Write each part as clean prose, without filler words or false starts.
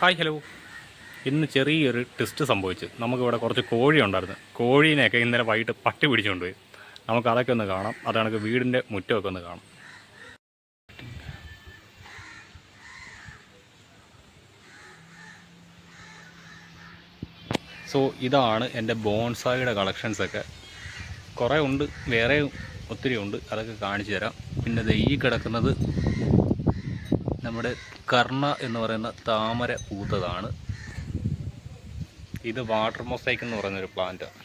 Hi hello. ഇന്ന് ചെറിയൊരു test സംഭവിച്ചു. നമുക്കിവിടെ കുറച്ച് കോഴി ഉണ്ടായിരുന്നു. കോഴീനെയൊക്കെ ഇന്നലെ വൈകിട്ട് പട്ടി പിടിച്ചുകൊണ്ടുപോയി. നമുക്ക് അതൊക്കെ ഒന്ന് കാണാം. അതാണെങ്കിൽ വീടിൻ്റെ മുറ്റമൊക്കെ ഒന്ന് കാണാം. സോ ഇതാണ് എൻ്റെ ബോൺസായിയുടെ കളക്ഷൻസൊക്കെ. കുറേ ഉണ്ട്, വേറെ ഒത്തിരി ഉണ്ട്. അതൊക്കെ കാണിച്ചു തരാം. പിന്നെ ഇത് ഈ കിടക്കുന്നത് നമ്മുടെ കർണ എന്ന് പറയുന്ന താമര പൂത്തതാണ്. ഇത് വാട്ടർ മൊസൈക്ക് എന്ന് പറയുന്നൊരു പ്ലാന്റാണ്.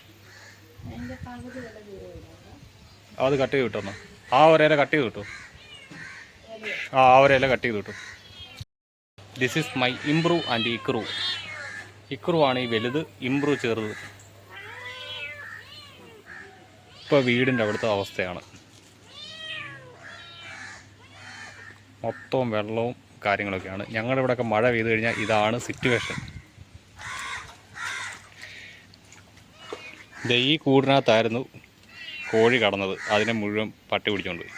അത് കട്ട് ചെയ്ത് കിട്ടുമെന്നോ? ആ ഒരേല കട്ട് ചെയ്ത് കിട്ടും. ആ ഒരേല കട്ട് ചെയ്ത് കിട്ടും. This is my improve and ഇക്രു. ഇക്രു ആണ് ഈ വലുത്, ഇംപ്രൂവ് ചെറുത്. ഇപ്പോൾ വീടിൻ്റെ അവിടുത്തെ അവസ്ഥയാണ്. മൊത്തവും വെള്ളവും കാര്യങ്ങളൊക്കെയാണ്. ഞങ്ങളുടെ ഇവിടെയൊക്കെ മഴ പെയ്തു കഴിഞ്ഞാൽ ഇതാണ് സിറ്റുവേഷൻ. ഈ കൂടിനകത്തായിരുന്നു കോഴി കടന്നത്. അതിനെ മുഴുവൻ പട്ടി പിടിച്ചുകൊണ്ട് പോയി.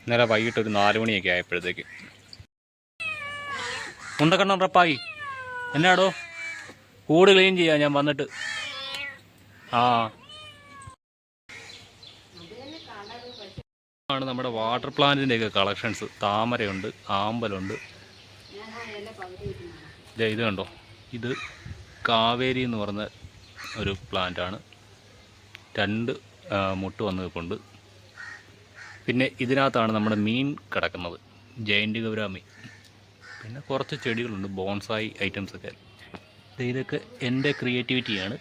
ഇന്നലെ വൈകിട്ട് ഒരു 4 മണിയൊക്കെ ആയപ്പോഴത്തേക്ക്. മുണ്ടക്കണ്ണം റപ്പായി എന്നാടോ കൂട് ക്ലീൻ ചെയ്യാം ഞാൻ വന്നിട്ട്. ആ ആണ് നമ്മുടെ വാട്ടർ പ്ലാന്റിൻ്റെയൊക്കെ കളക്ഷൻസ്. താമരയുണ്ട്, ആമ്പലുണ്ട്. ഇത് കണ്ടോ, ഇത് കാവേരി എന്ന് പറഞ്ഞ ഒരു പ്ലാന്റാണ്. 2 മുട്ട് വന്ന് നിൽപ്പുണ്ട്. പിന്നെ ഇതിനകത്താണ് നമ്മുടെ മീൻ കിടക്കുന്നത്, ജയൻറ്റ് ഗൗരാമി. പിന്നെ കുറച്ച് ചെടികളുണ്ട്, ബോൺസായി ഐറ്റംസൊക്കെ. ഇതൊക്കെ എൻ്റെ ക്രിയേറ്റിവിറ്റിയാണ്.